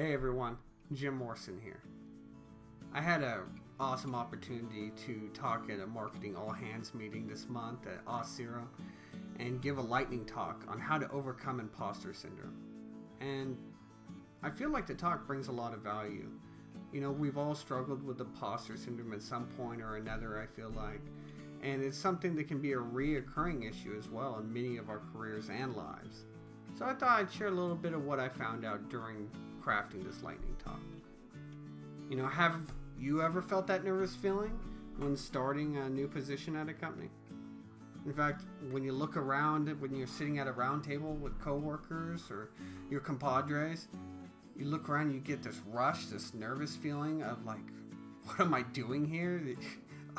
Hey everyone, Jim Morrison here. I had an awesome opportunity to talk at a marketing all hands meeting this month at Auth0 and give a lightning talk on how to overcome imposter syndrome. And I feel like the talk brings a lot of value. You know, we've all struggled with imposter syndrome at some point or another, I feel like. And it's something that can be a reoccurring issue as well in many of our careers and lives. So I thought I'd share a little bit of what I found out during crafting this lightning talk. You know, have you ever felt that nervous feeling when starting a new position at a company? In fact, when you look around, when you're sitting at a round table with coworkers or your compadres, you look around, you get this rush, this nervous feeling of like, what am I doing here?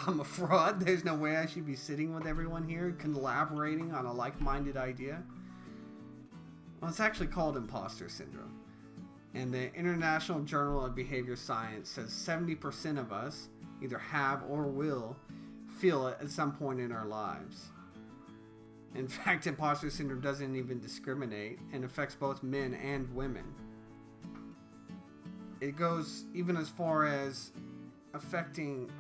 I'm a fraud. There's no way I should be sitting with everyone here, collaborating on a like-minded idea. Well, it's actually called imposter syndrome. And the International Journal of Behavior Science says 70% of us either have or will feel it at some point in our lives. In fact, imposter syndrome doesn't even discriminate and affects both men and women. It goes even as far as affecting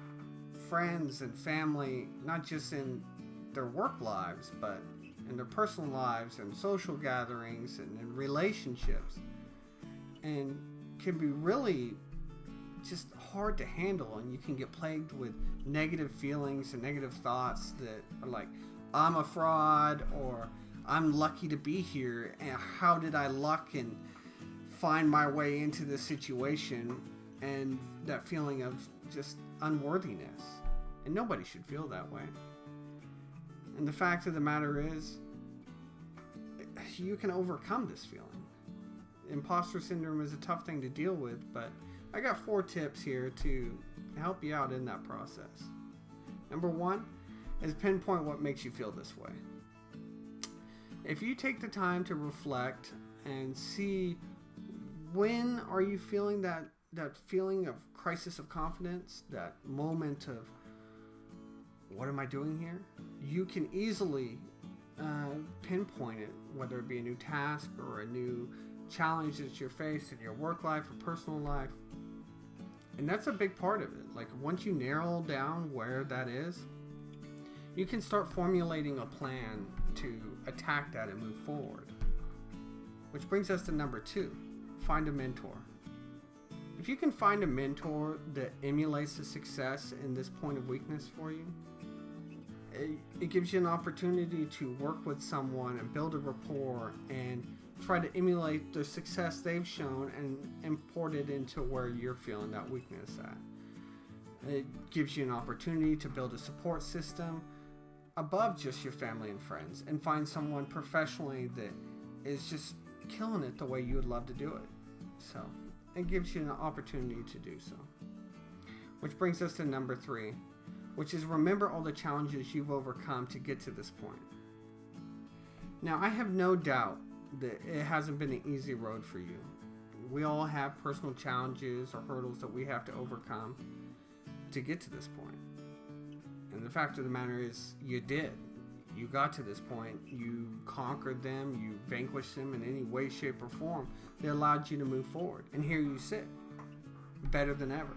friends and family, not just in their work lives, but in their personal lives and social gatherings and in relationships. And can be really just hard to handle, and you can get plagued with negative feelings and negative thoughts that are like, I'm a fraud, or I'm lucky to be here, and how did I luck and find my way into this situation, and that feeling of just unworthiness. And nobody should feel that way. And the fact of the matter is, you can overcome this feeling. Imposter syndrome is a tough thing to deal with, but I got 4 tips here to help you out in that process. Number 1 is pinpoint what makes you feel this way. If you take the time to reflect and see when are you feeling that feeling of crisis of confidence, that moment of what am I doing here? You can easily pinpoint it, whether it be a new task or a new challenge that you're faced in your work life or personal life. And that's a big part of it. Like, once you narrow down where that is, you can start formulating a plan to attack that and move forward. Which brings us to number 2, find a mentor. If you can find a mentor that emulates the success in this point of weakness for you, it gives you an opportunity to work with someone and build a rapport and try to emulate the success they've shown and import it into where you're feeling that weakness at. It gives you an opportunity to build a support system above just your family and friends and find someone professionally that is just killing it the way you would love to do it. So it gives you an opportunity to do so. Which brings us to number 3, which is remember all the challenges you've overcome to get to this point. Now, I have no doubt that it hasn't been an easy road for you. We all have personal challenges or hurdles that we have to overcome to get to this point. And the fact of the matter is, you did. You got to this point. You conquered them. You vanquished them in any way, shape, or form that allowed you to move forward. And here you sit, better than ever.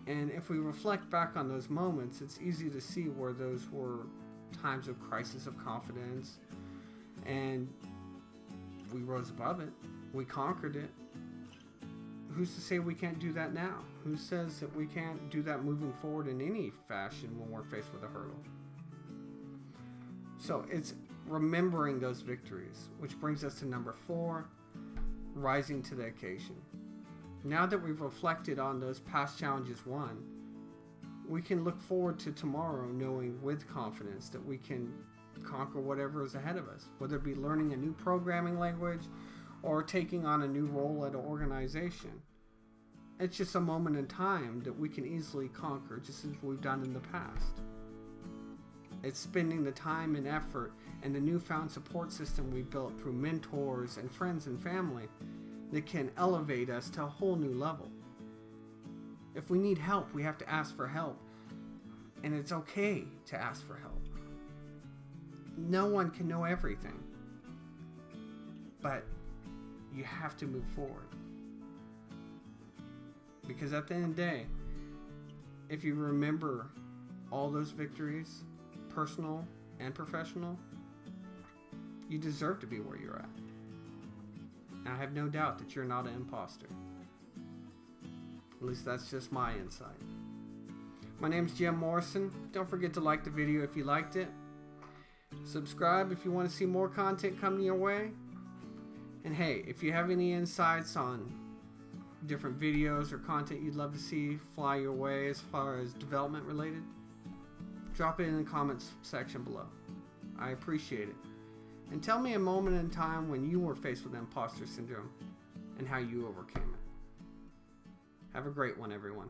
And if we reflect back on those moments, it's easy to see where those were times of crisis of confidence, and we rose above it. We conquered it. Who's to say we can't do that now? Who says that we can't do that moving forward in any fashion when we're faced with a hurdle? So it's remembering those victories, which brings us to number 4, rising to the occasion. Now that we've reflected on those past challenges won, we can look forward to tomorrow knowing with confidence that we can conquer whatever is ahead of us, whether it be learning a new programming language or taking on a new role at an organization. It's just a moment in time that we can easily conquer, just as we've done in the past. It's spending the time and effort and the newfound support system we built through mentors and friends and family that can elevate us to a whole new level. If we need help, we have to ask for help, and it's okay to ask for help. No one can know everything, but you have to move forward. Because at the end of the day, if you remember all those victories, personal and professional, you deserve to be where you're at. And I have no doubt that you're not an imposter. At least that's just my insight. My name's Jim Morrison. Don't forget to like the video if you liked it. Subscribe if you want to see more content coming your way. And hey, if you have any insights on different videos or content you'd love to see fly your way as far as development related, drop it in the comments section below. I appreciate it. And tell me a moment in time when you were faced with imposter syndrome and how you overcame it. Have a great one, everyone.